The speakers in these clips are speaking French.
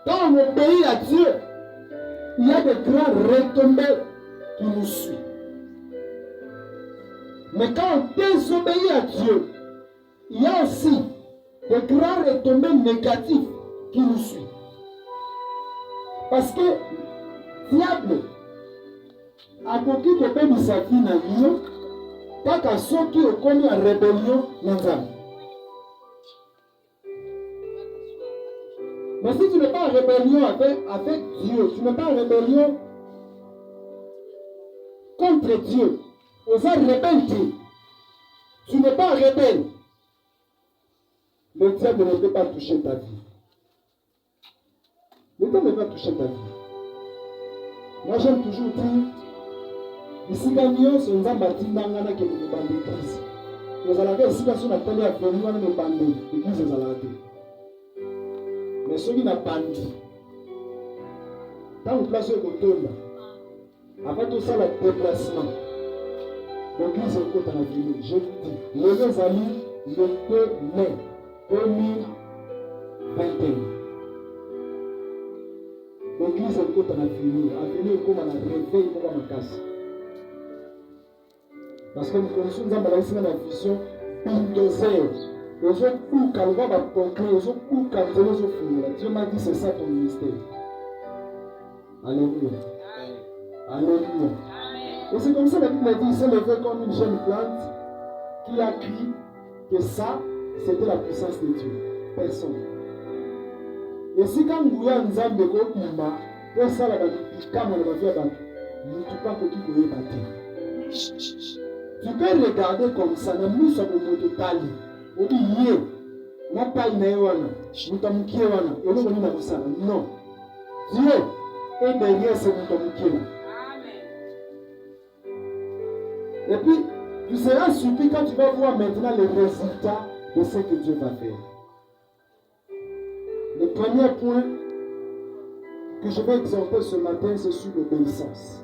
Quand on obéit à Dieu, il y a de grands retombées qui nous suivent. Mais quand on désobéit à Dieu, il y a aussi de grands retombées négatives qui nous suivent. Parce que diable a beaucoup de sa vie dans lui, tant qu'à ceux qui ont connu en rébellion dans l'âme. Mais si tu n'es pas en rébellion avec Dieu, tu n'es pas en rébellion contre Dieu, aux rebelles Dieu, tu n'es pas rebelle, le diable ne peut pas toucher ta vie. Le diable ne peut pas toucher ta vie. Moi j'aime toujours dire, ici quand nous sommes en bâti dans la que nous bandons l'église. Nous allons ici quand nous appelons à venir dans nos bandés, l'église est à la tête. Mais ceux qui n'ont pas dit, quand vous placez le tombe, après tout ça, le déplacement, l'église est côté à la ville. Je vous dis, les amis, le 2 mai 2021. L'église est côté à la ville. À venir comme à la réveil, comme à ma casse. Parce que nous connaissons dans la vision bulldozer. Les autres coups, quand on va conclure, les autres coups, quand on va finir. Dieu m'a dit, c'est ça ton ministère. Alléluia. Alléluia. Et c'est comme ça que la Bible a dit, il s'est levé comme une jeune plante qui a crié que ça, c'était la puissance de Dieu. Personne. Et si quand vous voyez un zambé comme Ima, pour ça, la Bible dit, quand on va faire battre, nous ne pouvons pas que tu voulais battre. Tu peux regarder comme ça, nous sommes au monde tali. On dit, yé, n'a pas une éwana, nous t'avons qui éwana, et nous sommes dans ça. Non. Dieu est derrière ce mouton. Et puis, tu seras surpris quand tu vas voir maintenant les résultats de ce que Dieu va faire. Le premier point que je vais exhorter ce matin, c'est sur l'obéissance.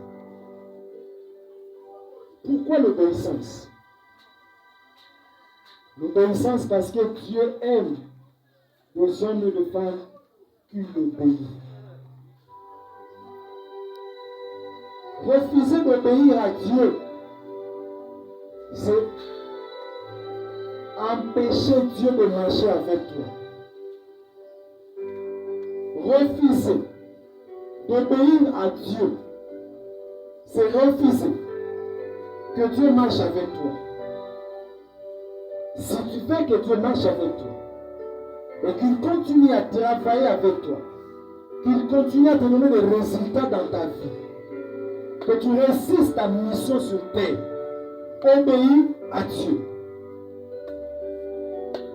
Pourquoi l'obéissance? L'obéissance parce que Dieu aime les hommes et les femmes qui l'obéissent. Refuser d'obéir à Dieu, c'est empêcher Dieu de marcher avec toi. Refuser d'obéir à Dieu, c'est refuser que Dieu marche avec toi. Si tu fais que Dieu marche avec toi et qu'il continue à travailler avec toi, qu'il continue à te donner des résultats dans ta vie, que tu réussisses ta mission sur terre, obéis à Dieu.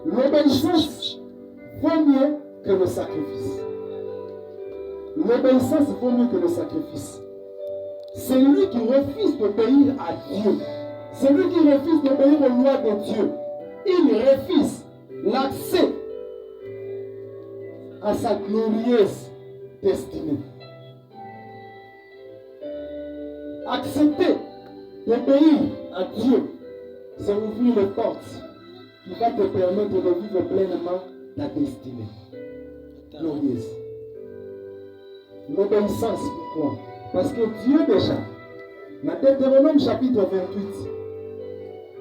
L'obéissance vaut mieux que le sacrifice. L'obéissance vaut mieux que le sacrifice. Celui qui refuse d'obéir à Dieu, celui qui refuse d'obéir aux lois de Dieu, il refuse l'accès à sa glorieuse destinée. Accepter d'obéir à Dieu, c'est ouvrir les portes qui va te permettre de vivre pleinement ta destinée glorieuse. L'obéissance, pourquoi? Parce que Dieu déjà, dans Deutéronome chapitre 28,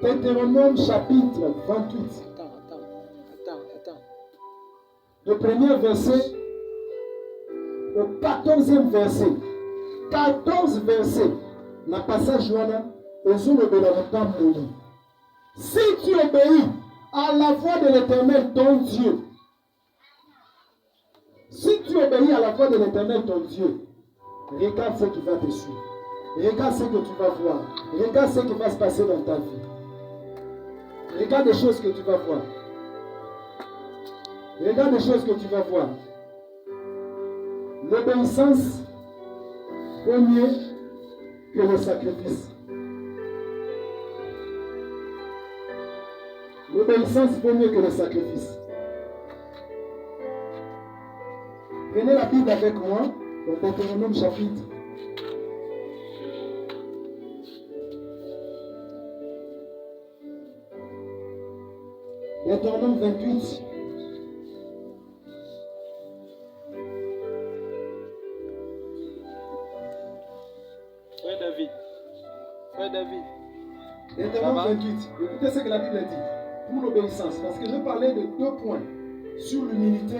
Deutéronome chapitre 28, le premier verset au 14e verset, 14 versets, dans le passage si tu obéis à la voix de l'Éternel, ton Dieu, si tu obéis à la voix de l'Éternel, ton Dieu, regarde ce qui va te suivre. Regarde ce que tu vas voir. Regarde ce qui va se passer dans ta vie. Regarde les choses que tu vas voir. Regarde les choses que tu vas voir. L'obéissance vaut mieux que le sacrifice. L'obéissance vaut mieux que le sacrifice. Prenez la Bible avec moi, dans Deutéronome chapitre. Deutéronome 28. David. Frère David. Deutéronome 28. Écoutez ce que la Bible dit. Pour l'obéissance. Parce que je parlais de 2 points. Sur l'humilité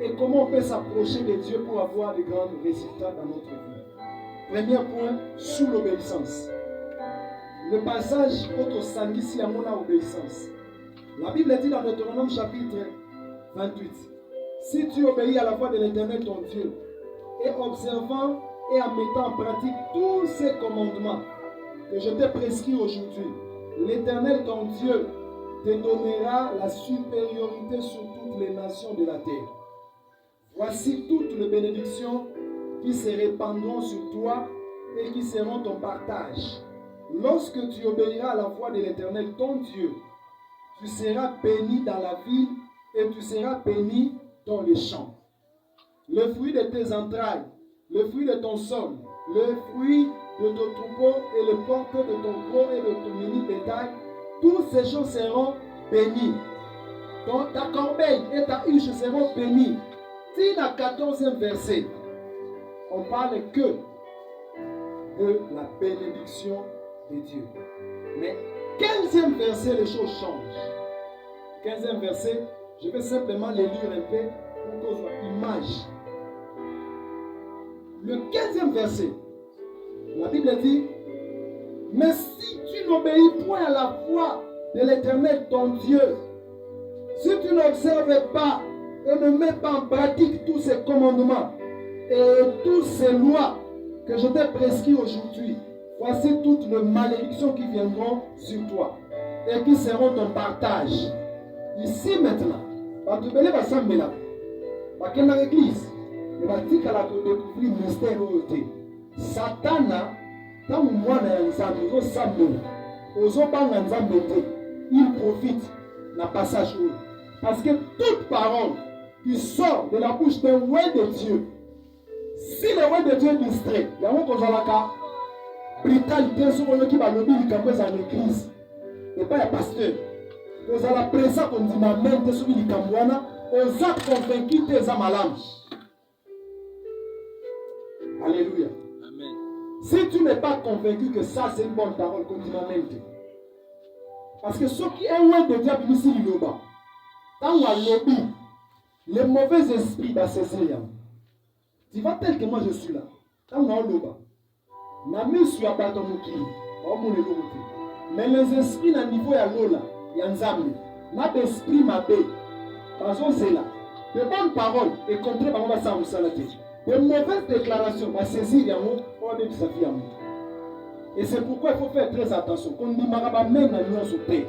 et comment on peut s'approcher de Dieu pour avoir de grands résultats dans notre vie. Premier point, sur l'obéissance. Le passage autosangisi à mon obéissance. La Bible dit dans Deutéronome chapitre 28. Si tu obéis à la voix de l'Éternel ton Dieu, et observant et en mettant en pratique tous ces commandements que je t'ai prescrits aujourd'hui, l'Éternel ton Dieu te donnera la supériorité sur toutes les nations de la terre. Voici toutes les bénédictions qui se répandront sur toi et qui seront ton partage. Lorsque tu obéiras à la voix de l'Éternel ton Dieu, tu seras béni dans la ville et tu seras béni dans les champs. Le fruit de tes entrailles, le fruit de ton sol, le fruit de ton troupeau et le porte de ton gros et de ton mini bétail, toutes ces choses seront bénies. Ta corbeille et ta huche seront bénies. Si dans le 14e verset, on parle que de la bénédiction de Dieu. Mais 15e verset, les choses changent. 15e verset, je vais simplement les lire un peu pour qu'on soit image. Le 15e verset, la Bible dit, mais si tu n'obéis point à la voix de l'Éternel ton Dieu, si tu n'observes pas et ne mets pas en pratique tous ces commandements et toutes ces lois que je t'ai prescrites aujourd'hui, voici toutes les malédictions qui viendront sur toi et qui seront ton partage. Ici maintenant, tu vas te faire dans l'église, et tu vas découvrir le mystère de Satan. Quand il profite dans le passage. Parce que toute parole qui sort de la bouche d'un roi de Dieu, si le roi de Dieu est distrait, il y a un brutalité sur le qui va lobby dans l'église. Et pas le pasteur. Vous allez présenter qu'on dit ma main sur le Cambouana, aux actes convaincus des amalams. Alléluia. Amen. Si tu n'es pas convaincu que ça c'est une bonne parole, continuellement. Parce que ceux qui ont un de diable ici, il bas. Quand on a lobby, les mauvais esprits vont saisir. Tu vas tel que moi je suis là. Quand on a un lobby, na mis sur la bâton mukili, mais les esprits à niveau ya lola, ya nzambe, na d'esprit mabé, parce que c'est là. De bonnes paroles et contre par on va s'en salater. De mauvaises déclarations va saisir ya mot, on va mettre sa vie à mot. Et c'est pourquoi il faut faire très attention. Qu'on dit maraba même à l'union sur terre.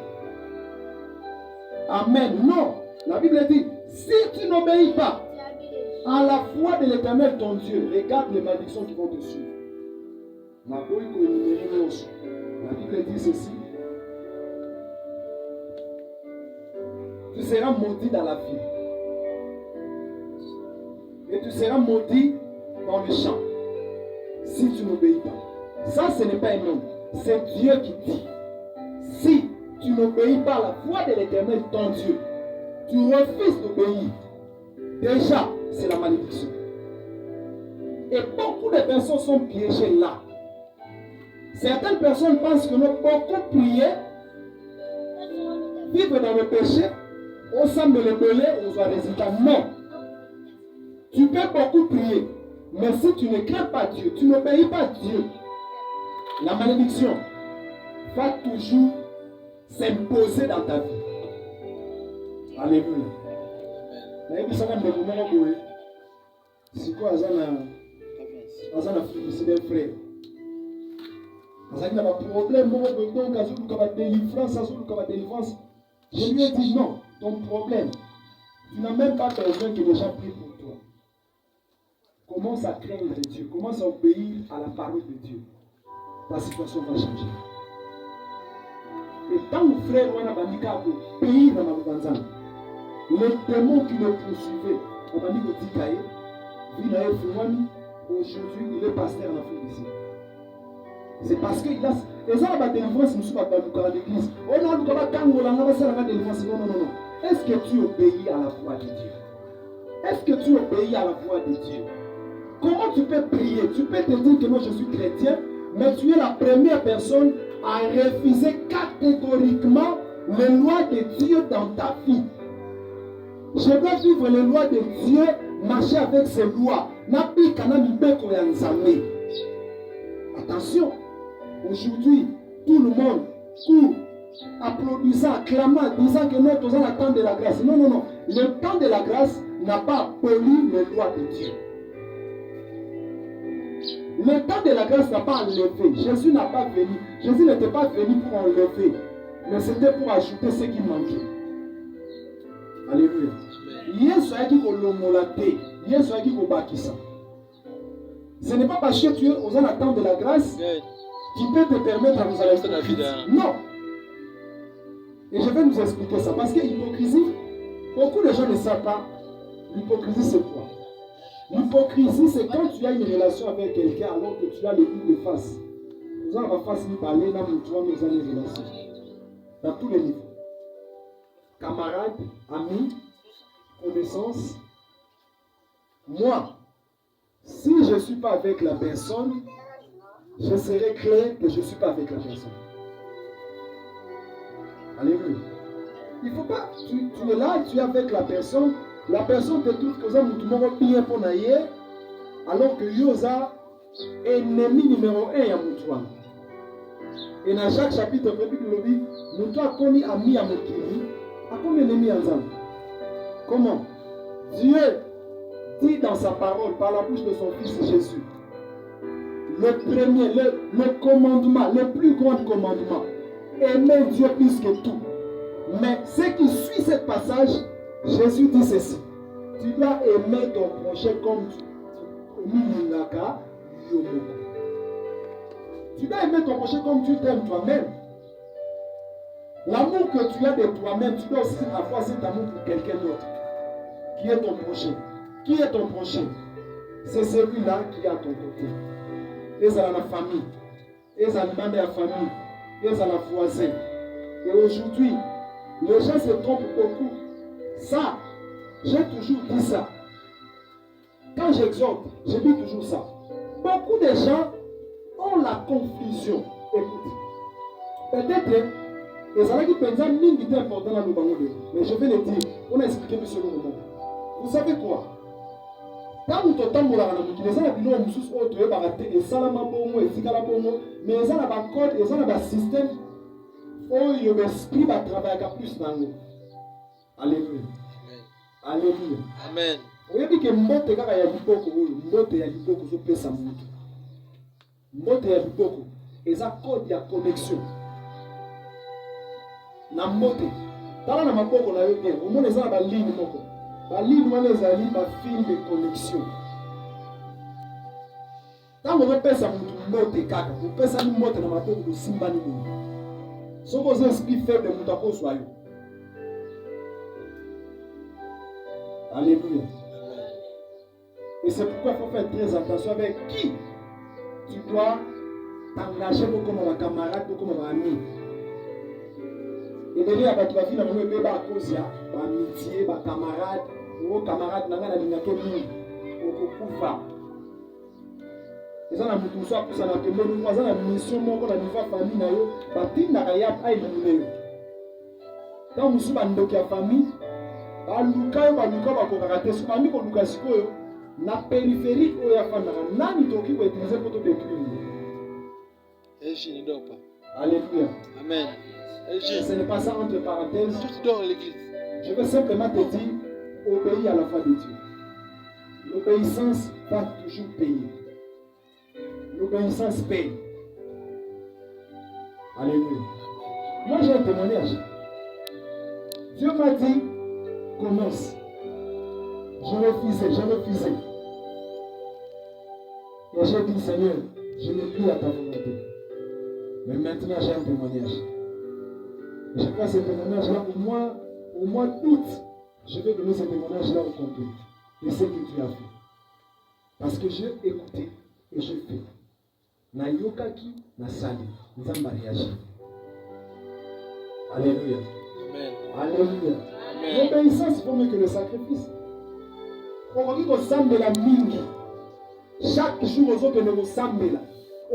Amen. Non. La Bible dit, si tu n'obéis pas à la foi de l'Éternel ton Dieu, regarde les malédictions qui vont te suivre. La Bible dit ceci. Tu seras maudit dans la ville. Et tu seras maudit dans le champ. Si tu n'obéis pas. Ça, ce n'est pas un homme. C'est Dieu qui dit. Si tu n'obéis pas à la voix de l'Éternel, ton Dieu, tu refuses d'obéir. Déjà, c'est la malédiction. Et beaucoup de personnes sont piégées là. Certaines personnes pensent que nous beaucoup prier, vivre dans le péché, on semble le belé, on voit le résultat. Non. Tu peux beaucoup prier, mais si tu ne crains pas Dieu, tu n'obéis pas Dieu, la malédiction va toujours s'imposer dans ta vie. Alléluia. C'est quoi Azana c'est des frères. Azana a un problème, délivrance. Je lui ai dit non, ton problème, tu n'as même pas besoin que les gens prient pour toi. Commence à craindre Dieu, commence à obéir à la parole de Dieu. Ta situation va changer. Et tant que frère Wana Bandika a pays dans ma banzane, le démon qui le poursuivait, on m'a dit que Tikaye, aujourd'hui il est pasteur en Afrique ici. C'est parce qu'il a. Et ça, la délivrance, nous sommes dans l'église. On a le la délivrance. Non, non, non. Est-ce que tu obéis à la voix de Dieu? Est-ce que tu obéis à la voix de Dieu? Comment tu peux prier? Tu peux te dire que moi je suis chrétien, Mais tu es la première personne à refuser catégoriquement les lois de Dieu dans ta vie. Je dois vivre les lois de Dieu, marcher avec ces lois. Attention, aujourd'hui, tout le monde court, applaudissant, acclamant, disant que nous sommes dans le temps de la grâce. Non, non, non. Le temps de la grâce n'a pas aboli les lois de Dieu. Le temps de la grâce n'a pas enlevé. Jésus n'a pas venu. Jésus n'était pas venu pour enlever, mais c'était pour ajouter ce qui manquait. Alléluia. Yesu a dit que l'homolate, Yesu a dit que bakisa. Ce n'est pas parce que tu es aux attentes de la grâce qui peut te permettre à nous aller dans la vie. Non. Et je vais nous expliquer ça. Parce que l'hypocrisie, beaucoup de gens ne savent pas. L'hypocrisie, c'est quoi? L'hypocrisie, c'est quand tu as une relation avec quelqu'un alors que tu as les deux de face. Nous allons face nous parler, nous avons une relation. Dans tous les niveaux. Camarades, amis, connaissances. Moi, si je ne suis pas avec la personne, je serai clair que je ne suis pas avec la personne. Alléluia. Il ne faut pas, tu es là, tu es avec la personne te trouve que vous avez bien pour naïe, alors que vous avez ennemi numéro 1 à Moutouan. Et dans chaque chapitre, le Bible dit, nous avons connu ami à Moukini, à combien d'ennemis ensemble? Comment? Dieu dit dans sa parole, par la bouche de son Fils Jésus, le premier, le commandement, le plus grand commandement, aimer Dieu plus que tout. Mais ce qui suit ce passage, Jésus dit ceci. Tu dois aimer ton prochain comme tu dois aimer ton prochain comme tu t'aimes toi-même. L'amour que tu as de toi-même, tu dois aussi avoir cet amour pour quelqu'un d'autre. Qui est ton prochain? Qui est ton prochain? C'est celui-là qui est à ton côté. Et à la famille. Et à la famille. Et à la voisine. Et aujourd'hui, les gens se trompent beaucoup. Ça, j'ai toujours dit ça. Quand j'exhorte, je dis toujours ça. Beaucoup de gens ont la confusion. Écoute, peut-être, les gens qui pensent que c'est important dans le monde, mais je vais le dire, on a expliqué plus sur le moment. Vous savez quoi? Quand nous t'entendons les gens qui ont des autres baratés et salama bomo et sikala bomo, mais ils ont un code, ils ont un système où l'esprit va travailler plus dans nous. Alléluia. Alléluia. Amen. Vous avez dit que mbote kaka ya liboko oyo, mbote ya liboko zo pesa mutu. Mbote ya liboko eza code ya connexion. Na mbote. Tala na maboko na yo bien, omona eza na ba ligne moko. Ba ligne wana ezali ba fil de connexion. Tango zo pesa mutu mbote kaka, vous pesa ni mbote na maboko do simba ni mutu. Soko ozo esprit faible mutu akozwa yo. Alléluia. Et c'est pourquoi il faut faire très attention avec qui tu dois t'engager comme un camarade ou comme un ami. Et derrière, tu vas finir avec un amitié, un camarade, ou un camarade, tu vas finir avec un eza na mutu mosusu apusa na pembeni moko aza na mission moko na niveau ya famille na yo batindaka ye ayelimine yo ntango mosusu bandoki ya famille baluka yo baluka bakokaka te so bami koluka sikoyo na périphérique oyo afandaka nani tokoki koutilize mpo todétruire. Alléluia. Amen. Ce n'est pas ça entre parenthèses. Tu dors à l'église. Je veux simplement te dire, obéis à la foi de Dieu. L'obéissance va toujours payer. L'obéissance paye. Alléluia. Moi j'ai un témoignage. Dieu m'a dit, commence. Je refusais. Et j'ai dit, Seigneur, je ne prie à ta volonté. Mais maintenant j'ai un témoignage. Et je crois que ce témoignage-là, au mois d'août, je vais donner ce témoignage-là au complet. Et ce que tu as fait. Parce que j'ai écouté et j'ai fait. Na yokaki, na sali. Nous avons réagi. Alléluia. Amen. Alléluia. Amen. L'obéissance vaut mieux que le sacrifice. On dit que sambe la mingi. Chaque jour, aux autres, nous sambe la.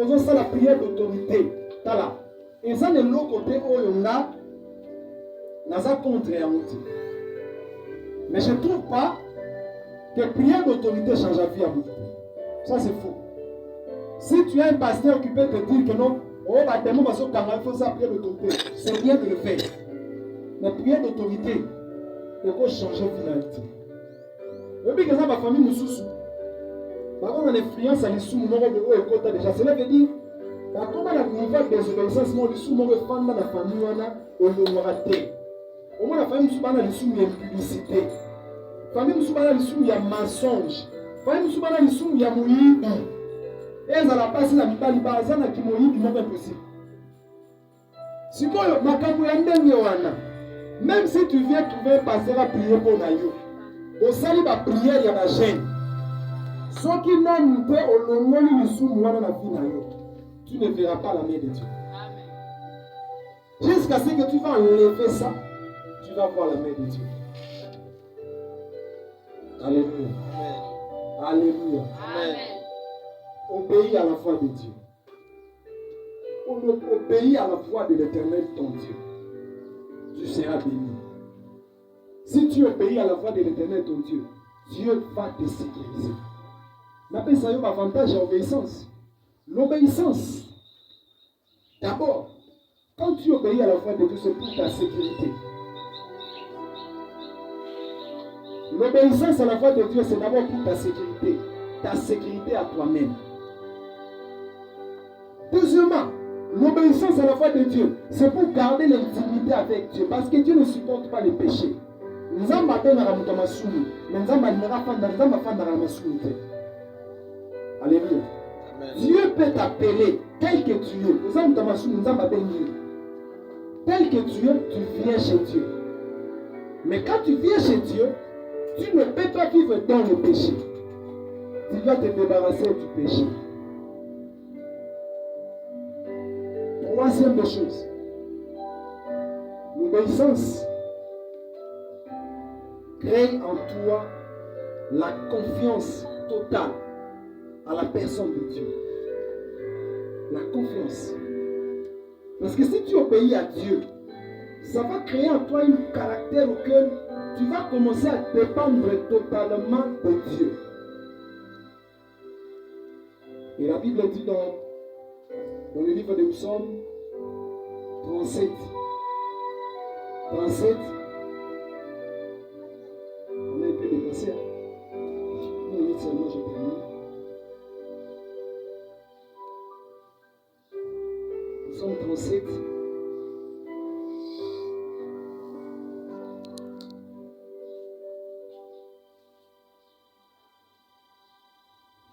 osons ça la prière d'autorité. Tala. Et ça, de l'autre côté, où on a, naza contre un outil. Mais je ne trouve pas que prière d'autorité change la vie à vous. Ça, c'est faux. Si tu as un pasteur qui peut te dire que non, oh, bah, il faut ça prière d'autorité, c'est bien de le faire. Mais prière d'autorité, il faut changer de finalité. Et puis, que ça, ma famille nous sous. Par contre, on a influence à l'issue, nous avons déjà. Cela veut dire, comment la nouvelle désobéissance, nous avons dans la famille, on a raté. Au moins, la famille nous a l'issue, il y a publicité. La famille nous a l'issue, il y a mensonge. La famille nous a l'issue, il y a mouillé. Et elles ont passé la mitali bazana qui mouillé, qui n'est impossible. Si tu as même si tu viens trouver un pasteur à prier pour Nayo, au salut va prier, il y a la gêne. Ceux qui n'ont pas au long tu ne verras pas la main de Dieu. Jusqu'à ce que tu vas enlever ça, tu vas voir la main de Dieu. Alléluia. Alléluia. Amen. Obéis à la voix de Dieu. Obéis à la voix de l'Éternel, ton Dieu. Tu seras béni. Si tu obéis à la voix de l'Éternel, ton Dieu, Dieu va te sécuriser. Mais ça y a un avantage à l'obéissance. L'obéissance, d'abord, quand tu obéis à la voix de Dieu, c'est pour ta sécurité. L'obéissance à la voix de Dieu, c'est d'abord pour ta sécurité à toi-même. Deuxièmement, l'obéissance à la voix de Dieu, c'est pour garder l'intimité avec Dieu, parce que Dieu ne supporte pas les péchés. Alléluia. Dieu peut t'appeler tel que tu es. Tel que tu es, tu viens chez Dieu. Mais quand tu viens chez Dieu, tu ne peux pas vivre dans le péché. Tu dois te débarrasser du péché. Troisième des choses, l'obéissance crée en toi la confiance totale à la personne de Dieu. La confiance. Parce que si tu obéis à Dieu, ça va créer en toi un caractère auquel tu vas commencer à dépendre totalement de Dieu. Et la Bible dit dans le livre des Psaumes 37. 37. On a un peu dépassé. Une minute seulement, je termine. Psaume 37.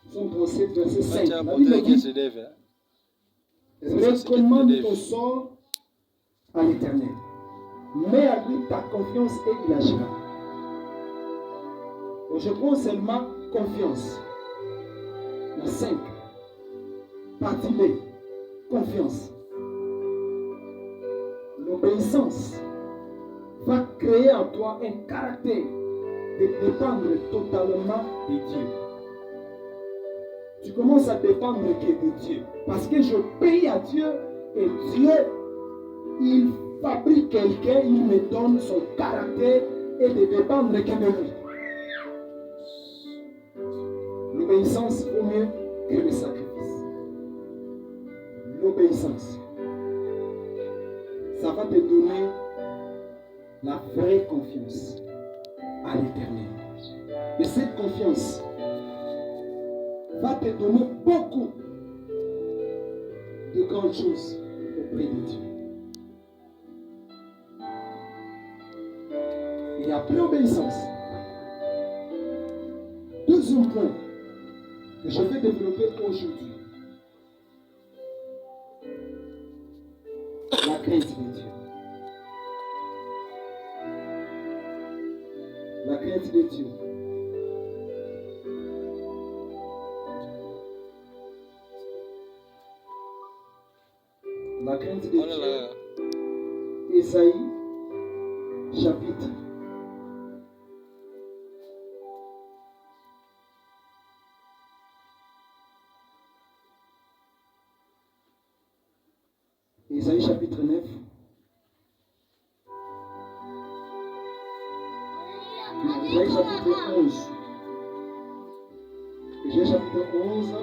Psaume 37, verset 5. La Bible dit, recommande ton sort à l'Éternel. Mets à lui ta confiance et il agira. Donc je prends seulement confiance. La 5. Partie B. Confiance. L'obéissance va créer en toi un caractère de dépendre totalement de Dieu. Tu commences à dépendre de Dieu. Parce que je paye à Dieu et Dieu, il fabrique quelqu'un, il me donne son caractère et de dépendre que de lui. L'obéissance vaut mieux que le sacrifice. L'obéissance, ça va te donner la vraie confiance à l'Éternel. Et cette confiance va te donner beaucoup de grandes choses auprès de Dieu. Et après obéissance, deuxième point que je vais développer aujourd'hui, la crainte de Dieu. La crainte de Dieu. La crainte de Dieu. Ésaïe, chapitre 41. Ésaïe chapitre 9. Ésaïe chapitre 11. Ésaïe chapitre 11.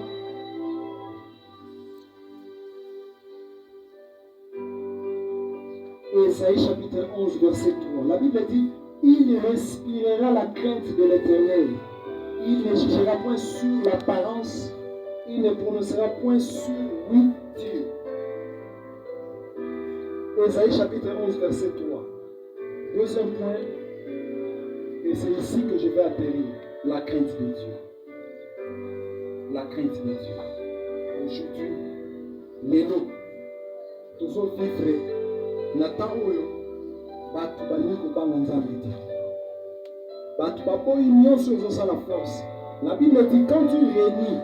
Ésaïe chapitre 11, verset 3. La Bible dit, il respirera la crainte de l'Éternel. Il ne jugera point sur l'apparence. Il ne prononcera point sur oui Dieu. Ésaïe chapitre 11, verset 3. Deuxième point, et c'est ici que je vais atterrir, la crainte de Dieu. La crainte de Dieu. Aujourd'hui, les noms, tous autres vivre, Nathan Oyo, Batu Baliko Banganzamiti. Batu Bapo Union sur la force. La Bible dit, quand tu réunis,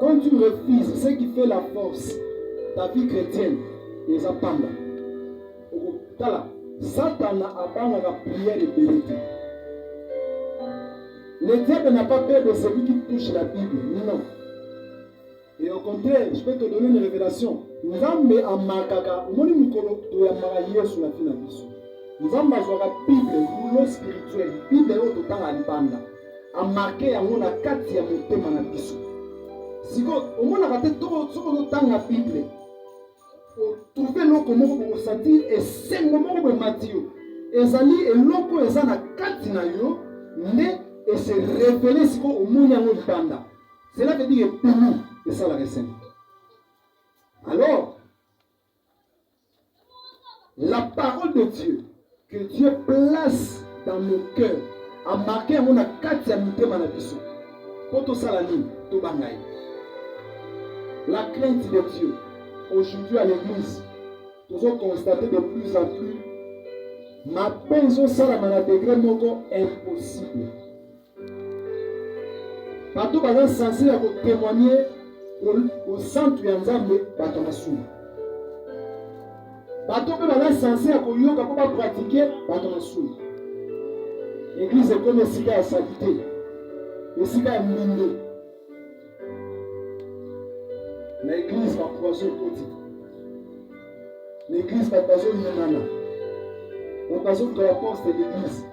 quand tu refuses ce qui fait la force, ta vie chrétienne, les apanda. Satan a abandonné la prière de vérité. Le diable n'a pas peur de celui qui touche la Bible. Non. Et au contraire, je peux te donner une révélation. Nous avons un makaka. Nous avons un sur la finale. Nous avons une Bible, rouleau spirituel. Bible est au temps à l'ibanda. A marqué à mon akati à mon thème à biso. Si au moins on a raté tout le temps la Bible. Trouver l'eau pour sentir et c'est le moment où Matthieu ezali et l'eau eza na kati na yo mais et se révéler si au monde en banda. Cela veut dire que nous et ça la recette. Alors la parole de Dieu que Dieu place dans nos cœurs a marqué à mon kati ya mitema na biso. Poto salani to bangai. La crainte de Dieu. Aujourd'hui à l'église, nous avons constaté de plus en plus ma pension ça la degré moko impossible. Partout on est censé témoigner au centre de Nzambe Batomasu. Partout on est censé pratiquer Batomasu. L'église est comme Sika à Salité, le Sika à Mindo. L'église va poisson côté. L'église va poisson Yénana. On va poisson de la porte de l'église.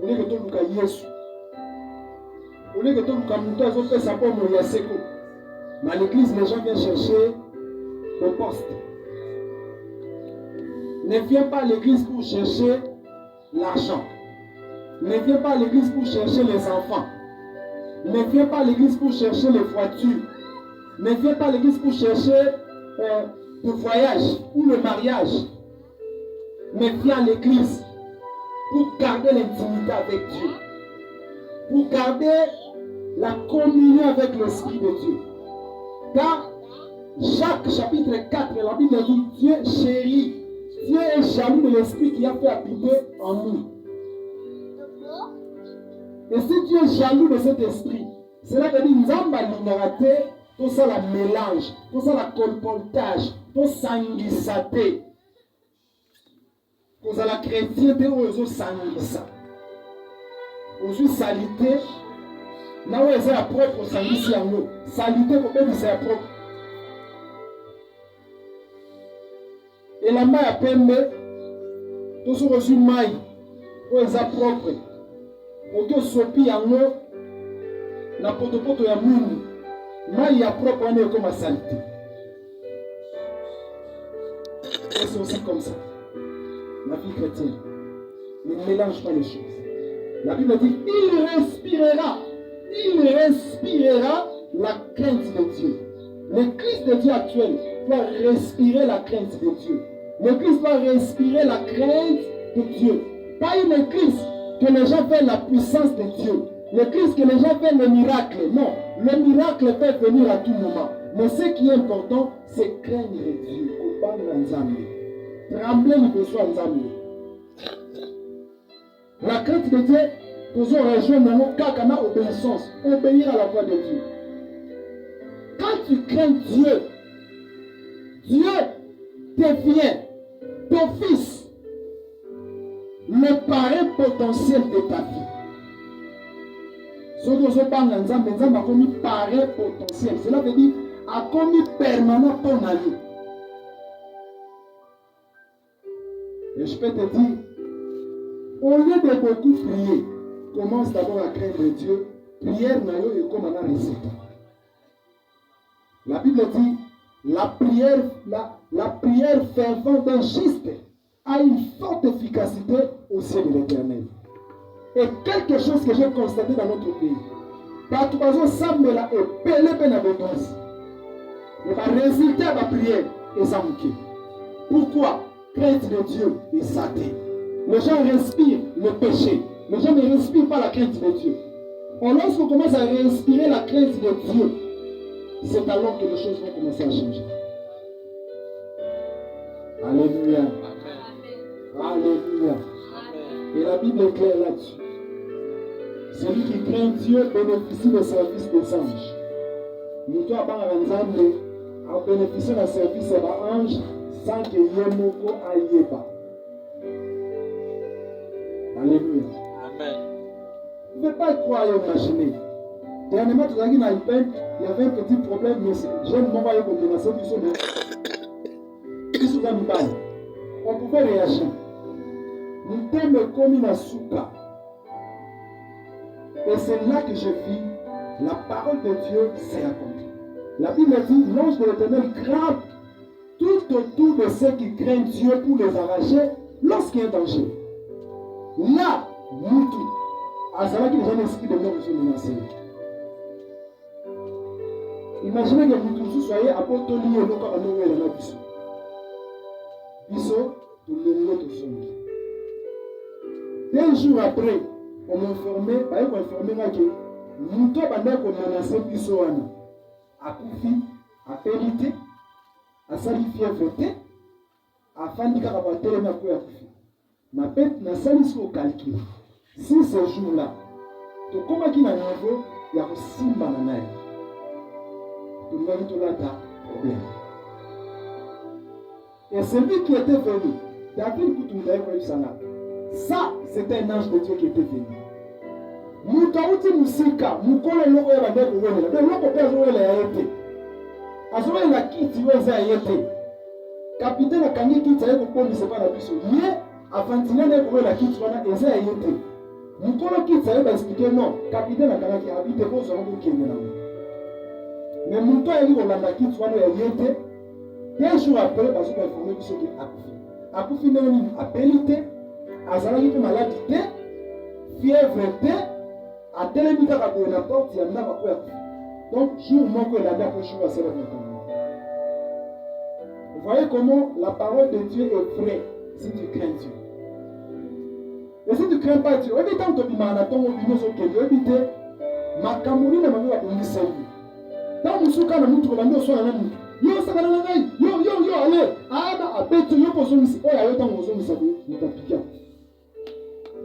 On est que tout le cas Yesu. On est que tout le cas Mouta fait sa pomme au Yaseko. Mais à l'église, les gens viennent chercher le poste. Ne viens pas à l'église pour chercher l'argent. Ne viens pas à l'église pour chercher les enfants. Ne viens pas à l'église pour chercher les voitures. Ne viens pas à l'église pour chercher le voyage ou le mariage. Mais viens à l'église pour garder l'intimité avec Dieu. Pour garder la communion avec l'Esprit de Dieu. Car Jacques chapitre 4, la Bible dit Dieu chérit. Dieu est jaloux de l'Esprit qui a fait habiter en nous. Et si Dieu est jaloux de cet esprit, cela veut dire Nzamba l'innovaté. Tout ça la mélange, tout ça la colportage, tout sanguisate. Tout ça la chrétienté où ils ont sanguisa. Ils ont salité. Là où ils ont la propre sanguisi en eux. Salité pour même c'est la propre. Et la maille à pembe, tout ça reçu maille où ils ont propre. Pour que sopi en eux, la potopoto ya muni. Maille à propre en eux comme à salité. Et c'est aussi comme ça. La vie chrétienne ne mélange pas les choses. La Bible dit il respirera la crainte de Dieu. L'église de Dieu actuelle doit respirer la crainte de Dieu. L'église doit respirer la crainte de Dieu. Pas une église que les gens veulent la puissance de Dieu. L'église que les gens veulent le miracle. Non, le miracle peut venir à tout moment. Mais ce qui est important, c'est craindre Dieu. Trembler le besoin de la crainte de Dieu, nous rejoindre dans kakana obéissance, obéir à la voix de Dieu. Quand tu crains Dieu, Dieu devient d'office le parrain potentiel de ta vie. Ce que je parle dans Nzambe a commis parrain potentiel. Cela veut dire a commis permanent ton ami. Et je peux te dire, au lieu de beaucoup prier, commence d'abord à craindre Dieu. Prière n'a eu comme un résultat. La Bible dit, la prière fervente d'un juste a une forte efficacité au ciel de l'Éternel. Et quelque chose que j'ai constaté dans notre pays, Batubazo Samuela est belé ben abondance. Mais le résultat de la prière est zamouké. Pourquoi? Crainte de Dieu est satée. Les gens respirent le péché. Les gens ne respirent pas la crainte de Dieu. Et lorsqu'on commence à respirer la crainte de Dieu, c'est alors que les choses vont commencer à changer. Alléluia. Amen. Alléluia. Amen. Et la Bible est claire là-dessus. Celui qui craint Dieu bénéficie des services des anges. Nous tous, à bénéficier des services des anges sans que Yemoko aille pas. Alléluia. Amen. Vous ne pouvez pas croire et imaginer. Dernièrement, tout à l'heure, il y avait un petit problème, mais j'aime mon voyage pour dire ça, on pouvait réagir. Nous t'aimons comme une souka. Et c'est là que je vis la parole de Dieu s'est accomplie. La Bible dit, l'ange de l'Éternel grimpe tout autour de ceux qui craignent Dieu pour les arracher lorsqu'il y a un danger. Là, nous tous, à savoir qu'il y a un esprit de mort qui sont menacés. Imaginez que vous tous soyez à Potoli et nous comme nous et la biso. Biso, tout le monde tout seul. 2 jours après, on m'informait, on m'informait que nous tous on menacé biso à Koufi, à Périté, à Salifié voté, à Fandika à Télé à Koufi. Na sali au calcul. Si ce jour-là, tu comment qui n'a niveau, il y a aussi bananaï. Tu vas tout là problème. Et celui qui était venu, David Koutoumdaï Koyusana, ça c'était un ange de Dieu qui était venu. Moutaouti Moussika, Moukole Loko Yabade Kouwele, mais Loko Père Zoé a été. Azoé la kiti Weza a été. Capitaine a Kanye Kiti a été pour ne pas la biso. Afantina ne pouvait la quitte wana eza yete. Mukolo quitte ça va expliquer non. Capitaine akana ki habite ko so ngo kenya na. Mais muto eli ko landa quitte wana yete. 2 jours après parce que informé biso ki akufi. Akufi ne ni appelité, azala ki maladie, fièvre té, a telemi ka ko na porte ya na ko ya. Donc jour moko la date pour jour à cela. Vous voyez comment la parole de Dieu est vraie si tu crains Dieu. Et si tu ne crains pas Dieu, évite tant que tu m'as ton opinion sur Dieu, évite ma camoufle ne m'a pas dit ça. Dans mon souka, nous trouvons nos soins. Yo, ça va dans la yo, allez, ah, bête, yo, pour son oh, là, dans mon zone, ça nous t'a piqué.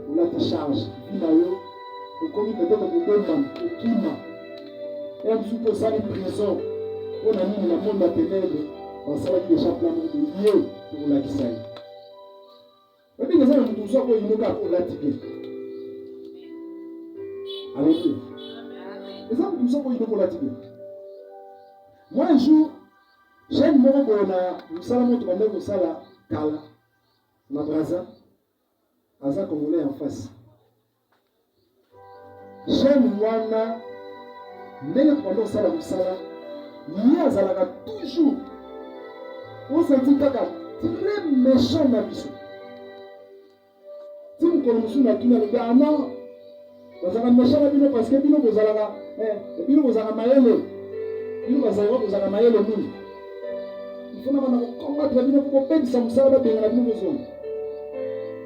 On a te charge, finalement, on connaît peut-être que deux femmes, au climat, et on soupe ça, les prisons, on a mis le monde à ténèbres, on s'est dit déjà plein de lieux pour la qui s'aille. Et puis, les gens nous sommes pour la tigre. Alléluia. Les gens nous sommes pour la tigre. Moi, un jour, j'ai une mort pour nous salamons tout le monde, sala, kala, ma braza, aza congolais en face. J'ai une wana, mais pendant sala, il y a toujours, on se dit kaka, très méchant dans le si vous connaissez la tuna, le gars, non, vous avez un méchant parce que vous avez maïle. Il faut combattre la vie pour peine sans ça dans la vie. Vous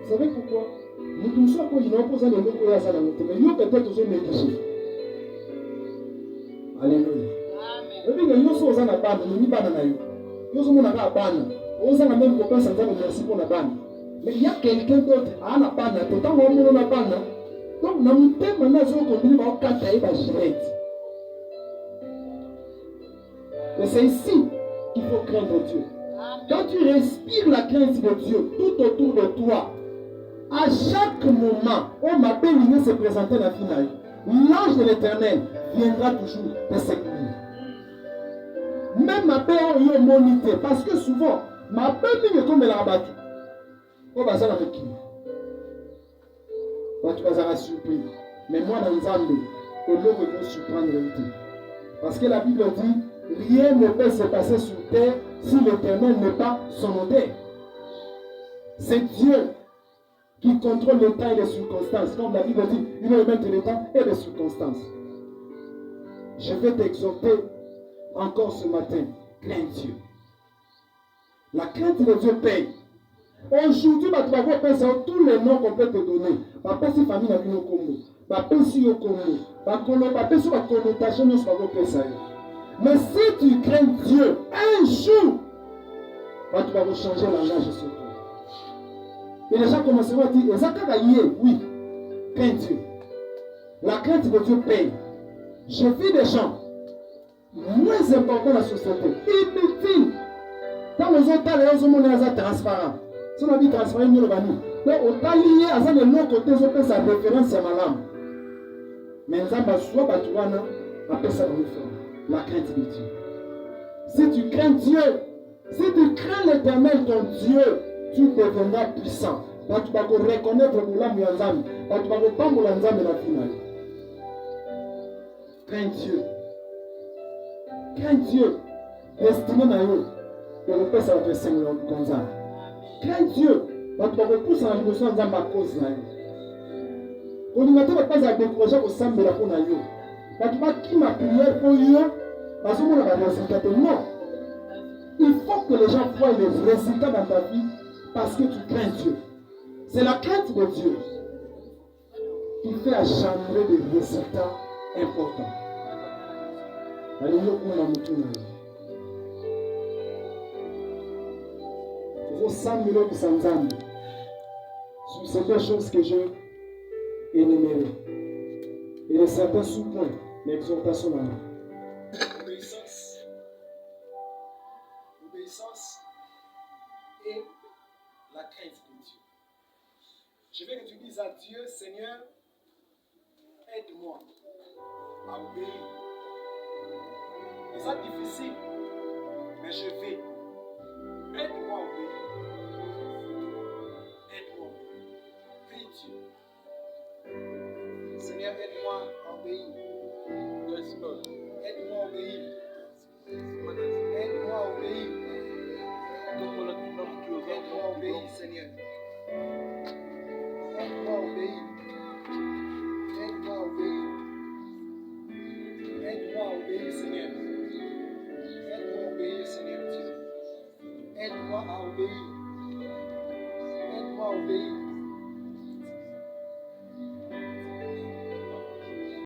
savez pourquoi? Nous tous sommes pour une opposante de l'eau à ça dans notre mais nous peut-être aussi négligés. Alléluia. Et puis nous sommes en abandon, nous n'y pas dans la vie. Nous sommes en abandon. On s'en a même copain sans dire merci pour la bande. Mais il y a quelqu'un d'autre à la bande, tout en haut de la bande. Donc, nous avons maintenant continué à casser la gilet. Et c'est ici qu'il faut craindre Dieu. Quand tu respires la crainte de Dieu tout autour de toi, à chaque moment, on m'appelle il se présenter à la finale. L'ange de l'Éternel viendra toujours te sécuriser. Même ma paix, on y est monité. Parce que souvent, ma paix est comme la rabattu. Quand baza na mokili. Tu vas surpris. Mais moi, dans les âmes, et l'autre peut surprendre réalité. Parce que la Bible dit, rien ne peut se passer sur terre si l'Éternel n'est pas son auteur. C'est Dieu qui contrôle le temps et les circonstances. Comme la Bible dit, il veut mettre le temps et les circonstances. Je vais t'exhorter encore ce matin, crains Dieu. La crainte de Dieu paye. Aujourd'hui, tu vas voir tous les noms qu'on peut te donner. Papa, si famille n'a vu au Congo. Papa, si au Congo. Papa, si la connotation ne soit pas ça. Mais si tu crains Dieu, un jour, tu vas changer la langage sur toi. Et les gens commenceront à dire, oui, crains Dieu. La crainte de Dieu paye. Je vis des gens moins importants dans la société, inutiles. Dans les autres, les hommes sont transparents. Si on a dit transparent, nous le bannis. Donc, autant lié à ça de l'autre côté, on sa référence à ma lame. Mais nous avons soit Batouana, appelle ça la crainte de Dieu. Si tu crains Dieu, si tu crains l'Éternel, ton Dieu, tu deviendras puissant. Tu vas reconnaître le lame Yanzam. Tu vas reprendre l'Anzam et la finale. Crains Dieu. Crains Dieu. Destiné à eux. Et le Père, ça va te Seigneur comme ça. Crains Dieu. Tu vas repousser en l'émotion dans ma cause. On ne va pas décourager au sein de la peau. Tu vas qui m'a prié pour eux. Parce que moi, la résultat non. Il faut que les gens voient les résultats dans ta vie parce que tu crains Dieu. C'est la crainte de Dieu qui fait engendrer des résultats importants. Alléluia, on a mutu na yo. 100 millions de Sanzambi. Sur ces deux choses que j'ai énumérées. Et les certains sous-points, l'exhortation là. L'obéissance et la crainte de Dieu. Je vais que tu dises à Dieu, Seigneur, aide-moi à obéir. C'est difficile, mais je vais. Aide-moi à obéir. Aide-moi à obéir. Prie Dieu. Seigneur, aide-moi à obéir. Aide-moi à obéir. Aide-moi à obéir. Aide-moi à obéir, Seigneur. Aide-moi à obéir. Aide-moi à obéir. Aide-moi à obéir, Seigneur. Aide-moi à obéir, Seigneur Dieu. Aide-moi à obéir. Aide-moi à obéir.